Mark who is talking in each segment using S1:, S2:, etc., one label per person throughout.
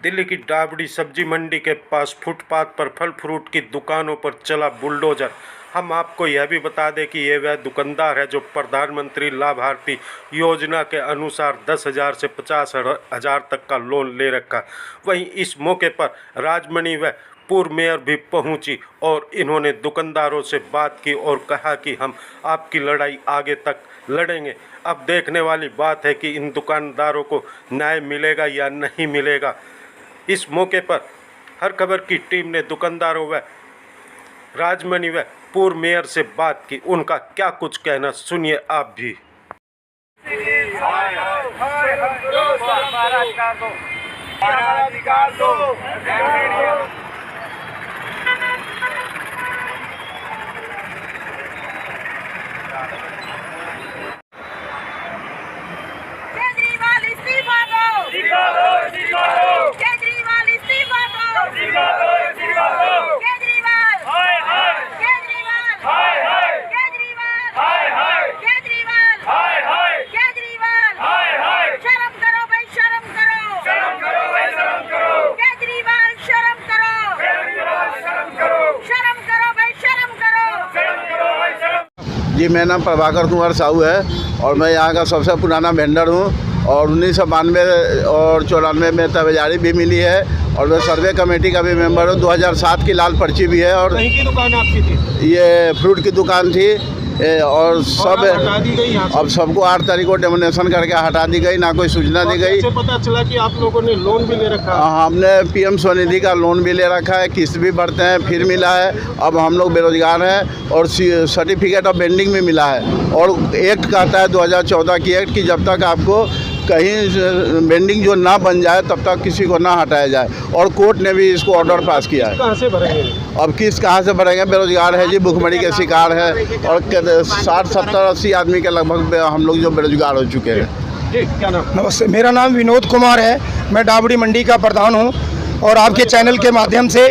S1: दिल्ली की डाबड़ी सब्जी मंडी के पास फुटपाथ पर फल फ्रूट की दुकानों पर चला बुलडोजर। हम आपको यह भी बता दें कि ये वह दुकानदार है जो प्रधानमंत्री लाभार्थी योजना के अनुसार 10,000 से 50,000 तक का लोन ले रखा। वहीं इस मौके पर राजमणि व पूर्व मेयर भी पहुंची और इन्होंने दुकानदारों से बात की और कहा कि हम आपकी लड़ाई आगे तक लड़ेंगे। अब देखने वाली बात है कि इन दुकानदारों को न्याय मिलेगा या नहीं मिलेगा। इस मौके पर हर खबर की टीम ने दुकानदारों व राजमणि व पूर्व मेयर से बात की। उनका क्या कुछ कहना सुनिए आप भी।
S2: केजरीवाल इस्तीफा दो, केजरीवाल इस्तीफा दो, केजरीवाल, केजरीवाल, केजरीवाल, केजरीवाल, शर्म करो भाई, शर्म करो, केजरीवाल शर्म करो, शर्म करो भाई, शर्म करो।
S3: जी, मेरा नाम प्रभाकर कुमार साहू है और मैं यहाँ का सबसे पुराना वेंडर हूँ और 1992 और 94 में तबेजारी भी मिली है और मैं सर्वे कमेटी का भी मेंबर हूँ। 2007 की लाल पर्ची भी है। और
S4: कहीं की दुकान आपकी थी?
S3: ये फ्रूट की दुकान थी और सब
S4: हटा दी गई।
S3: अब सबको 8 तारीख को डेमोनेशन करके हटा दी गई, ना कोई सूचना दी गई।
S4: कैसे पता चला कि आप लोगों ने लोन भी ले रखा है?
S3: हमने PM स्वनिधि का लोन भी ले रखा है, किस्त भी भरते हैं, फिर मिला है। अब हम लोग बेरोजगार हैं और सर्टिफिकेट ऑफ बेंडिंग भी मिला है। और एक्ट कहता है 2014 की एक्ट कि जब तक आपको कहीं बेंडिंग जो ना बन जाए तब तक किसी को ना हटाया जाए। और कोर्ट ने भी इसको ऑर्डर पास किया है।
S4: कहाँ से भरेंगे?
S3: अब किस्त कहाँ से भरेंगे? बेरोजगार है जी, भुखमरी के शिकार है और 60, 70, 80 आदमी के लगभग हम लोग जो बेरोजगार हो चुके हैं।
S4: जी, क्या नाम?
S5: नमस्ते, मेरा नाम विनोद कुमार है। मैं डाबड़ी मंडी का प्रधान हूँ और आपके चैनल के माध्यम से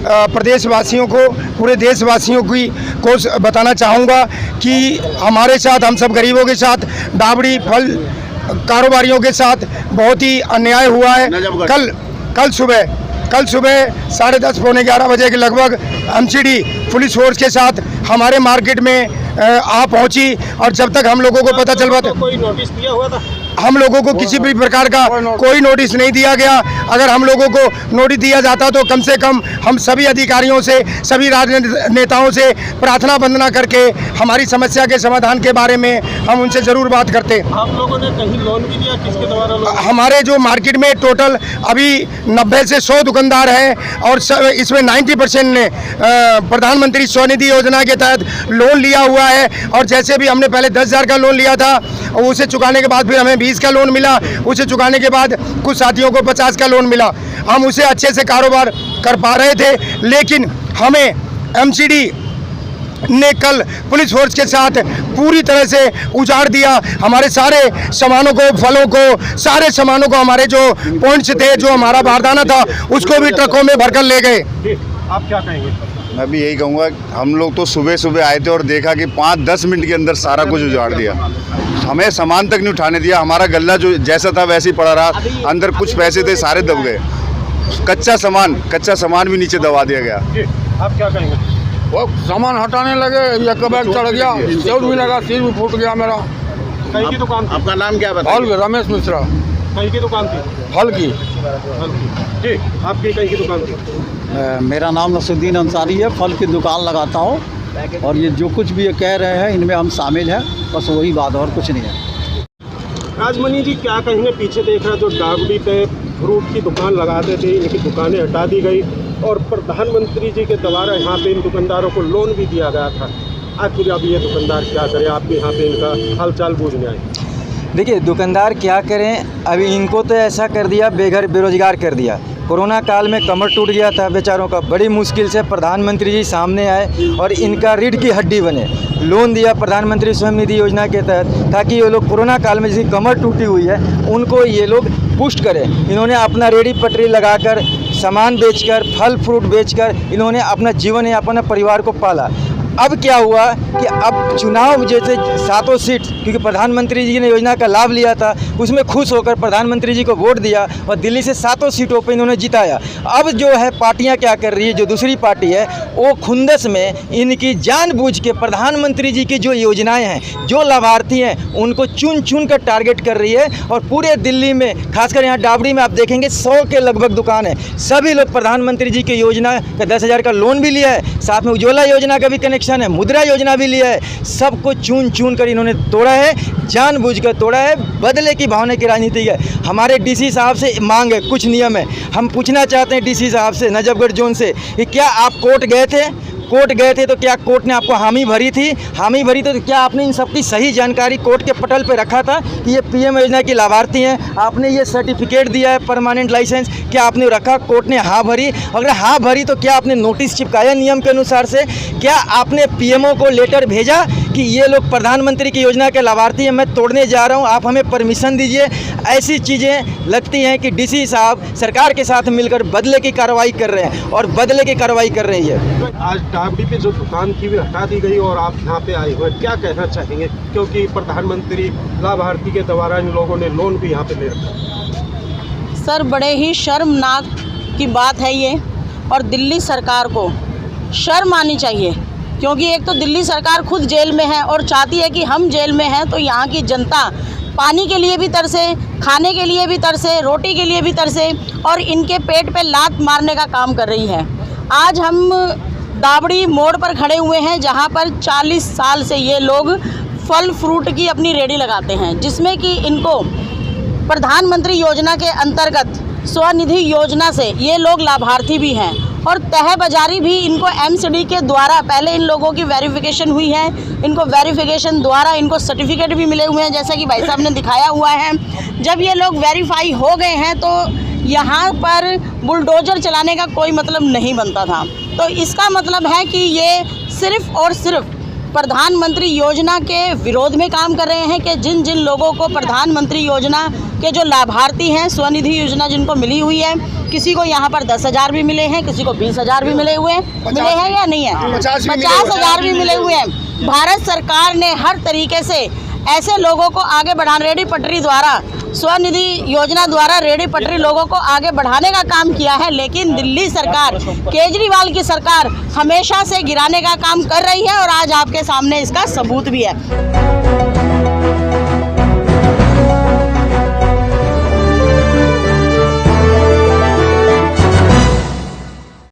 S5: प्रदेशवासियों को, पूरे देशवासियों को बताना चाहूँगा कि हमारे साथ, हम सब गरीबों के साथ, डाबड़ी फल कारोबारियों के साथ बहुत ही अन्याय हुआ है। कल सुबह 10:30 पौने 11 बजे के लगभग MCD पुलिस फोर्स के साथ हमारे मार्केट में आ पहुंची और जब तक हम लोगों को पता चल पाता,
S4: कोई नोटिस दिया हुआ था?
S5: हम लोगों को किसी भी प्रकार का कोई नोटिस नहीं दिया गया। अगर हम लोगों को नोटिस दिया जाता तो कम से कम हम सभी अधिकारियों से, सभी राजनीतिक नेताओं से प्रार्थना वंदना करके हमारी समस्या के समाधान के बारे में हम उनसे ज़रूर बात करते।
S4: आप लोगों ने कहीं लोन भी दिया? किसके द्वारा लोन?
S5: हमारे जो मार्केट में टोटल अभी 90 से 100 दुकानदार हैं और इसमें 90% ने प्रधानमंत्री स्वनिधि योजना के तहत लोन लिया हुआ है। और जैसे भी हमने पहले 10,000 का लोन लिया था, उसे चुकाने के बाद फिर हमें 20 का लोन मिला, उसे चुकाने के बाद कुछ साथियों को 50 का लोन मिला। हम उसे अच्छे से कारोबार कर पा रहे थे, लेकिन हमें MCD ने कल पुलिस फोर्स के साथ पूरी तरह से उजाड़ दिया। हमारे सारे सामानों को, फलों को, सारे सामानों को, हमारे जो पॉइंट्स थे, जो हमारा बारदाना था, उसको भी ट्रकों में भरकर ले गए।
S4: आप क्या कहेंगे?
S3: मैं भी यही कहूँगा, हम लोग तो सुबह आए थे और देखा कि 5-10 मिनट के अंदर सारा कुछ उजाड़ दिया। हमें सामान तक नहीं उठाने दिया। हमारा गल्ला जो जैसा था वैसे ही पड़ा रहा, अंदर कुछ पैसे थे सारे दब गए। कच्चा सामान भी नीचे दबा दिया गया।
S4: आप क्या कहेंगे?
S6: वो सामान हटाने लगे, एक बैग चढ़ गया, चोट भी लगा, सिर भी फूट गया मेरा।
S4: कहीं की दुकान थी?
S3: आपका नाम क्या
S6: फल
S3: बताइए?
S6: रमेश मिश्रा।
S4: कहीं की दुकान थी?
S6: फल की।
S4: जी, आपकी कहीं की दुकान थी?
S7: मेरा नाम नसरुद्दीन अंसारी है, फल की दुकान लगाता हूँ और ये जो कुछ भी ये कह रहे हैं इनमें हम शामिल हैं, बस वही बात और कुछ नहीं है।
S4: राजमणि जी, क्या कहेंगे? पीछे देख रहा जो डाबड़ी पे फ्रूट की दुकान लगाते थे, इनकी दुकानें हटा दी गई और प्रधानमंत्री जी के द्वारा यहाँ पे इन दुकानदारों को लोन भी दिया गया था। आखिर अब ये दुकानदार क्या करें? आप भी यहाँ पे इनका हालचाल पूछने आए।
S8: देखिए, दुकानदार क्या करें, अभी इनको तो ऐसा कर दिया, बेरोजगार कर दिया। कोरोना काल में कमर टूट गया था बेचारों का, बड़ी मुश्किल से प्रधानमंत्री जी सामने आए और इनका रीढ़ की हड्डी बने। लोन दिया प्रधानमंत्री स्वनिधि योजना के तहत, ताकि ये लोग कोरोना काल में जिसकी कमर टूटी हुई है उनको ये लोग पुष्ट करें। इन्होंने अपना रेडी पटरी लगाकर, सामान बेचकर, फल फ्रूट बेचकर इन्होंने अपना जीवन या अपने परिवार को पाला। अब क्या हुआ कि अब चुनाव जैसे 7 सीट, क्योंकि प्रधानमंत्री जी ने योजना का लाभ लिया था, उसमें खुश होकर प्रधानमंत्री जी को वोट दिया और दिल्ली से 7 सीटों पर इन्होंने जिताया। अब जो है पार्टियां क्या कर रही है, जो दूसरी पार्टी है वो खुंदस में इनकी जानबूझ के प्रधानमंत्री जी की जो योजनाएं हैं, जो लाभार्थी हैं, उनको चुन चुन कर टारगेट कर रही है। और पूरे दिल्ली में, खासकर यहाँ डाबड़ी में आप देखेंगे 100 के लगभग दुकान है। सभी लोग प्रधानमंत्री जी की योजना का 10,000 का लोन भी लिया है, साथ में उज्ज्वला योजना का भी कनेक्शन है, मुद्रा योजना भी लिया है। सबको चुन चुन कर इन्होंने तोड़ा है, जानबूझकर तोड़ा है। बदले की भावना की राजनीति है। हमारे डीसी साहब से मांग है, कुछ नियम है। हम पूछना चाहते हैं डीसी साहब से, नजफगढ़ जोन से, कि क्या आप कोर्ट गए थे? कोर्ट गए थे तो क्या कोर्ट ने आपको हामी भरी थी? हामी भरी तो क्या आपने इन सब की सही जानकारी कोर्ट के पटल पे रखा था कि ये पीएम योजना की लाभार्थी हैं? आपने ये सर्टिफिकेट दिया है, परमानेंट लाइसेंस, क्या आपने रखा? कोर्ट ने हाँ भरी। अगर हाँ भरी तो क्या आपने नोटिस चिपकाया नियम के अनुसार से? क्या आपने पीएमओ को लेटर भेजा कि ये लोग प्रधानमंत्री की योजना के लाभार्थी हैं, मैं तोड़ने जा रहा हूँ, आप हमें परमिशन दीजिए? ऐसी चीज़ें लगती हैं कि डीसी साहब सरकार के साथ मिलकर बदले की कार्रवाई कर रहे हैं और बदले की कार्रवाई कर रही है।
S4: आज डाबड़ी पे जो दुकान थी वो हटा दी गई और आप यहाँ पे आए हुए, क्या कहना चाहेंगे? क्योंकि प्रधानमंत्री लाभार्थी के द्वारा इन लोगों ने लोन भी यहाँ पे ले रखा।
S2: सर, बड़े ही शर्मनाक की बात है ये, और दिल्ली सरकार को शर्म आनी चाहिए। क्योंकि एक तो दिल्ली सरकार खुद जेल में है और चाहती है कि हम जेल में हैं तो यहाँ की जनता पानी के लिए भी तरसे, खाने के लिए भी तरसे, रोटी के लिए भी तरसे, और इनके पेट पे लात मारने का काम कर रही है। आज हम दाबड़ी मोड़ पर खड़े हुए हैं, जहाँ पर 40 साल से ये लोग फल फ्रूट की अपनी रेडी लगाते हैं, जिसमें कि इनको प्रधानमंत्री योजना के अंतर्गत स्वनिधि योजना से ये लोग लाभार्थी भी हैं, और तह बाजारी भी इनको एमसीडी के द्वारा पहले इन लोगों की वेरिफिकेशन हुई है। इनको वेरिफिकेशन द्वारा इनको सर्टिफिकेट भी मिले हुए हैं, जैसा कि भाई साहब ने दिखाया हुआ है। जब ये लोग वेरीफाई हो गए हैं तो यहाँ पर बुलडोजर चलाने का कोई मतलब नहीं बनता था। तो इसका मतलब है कि ये सिर्फ़ और सिर्फ प्रधानमंत्री योजना के विरोध में काम कर रहे हैं, कि जिन जिन लोगों को प्रधानमंत्री योजना के जो लाभार्थी हैं, स्वनिधि योजना जिनको मिली हुई है, किसी को यहाँ पर 10,000 भी मिले हैं, किसी को 20,000 भी मिले हुए हैं, मिले हैं या नहीं है? 50,000 भी मिले हुए हैं। भारत सरकार ने हर तरीके से ऐसे लोगों को आगे बढ़ाने, रेडी पटरी द्वारा, स्वनिधि योजना द्वारा रेडी पटरी लोगों को आगे बढ़ाने का काम किया है। लेकिन दिल्ली सरकार, केजरीवाल की सरकार हमेशा से गिराने का काम कर रही है, और आज आपके सामने इसका सबूत भी है।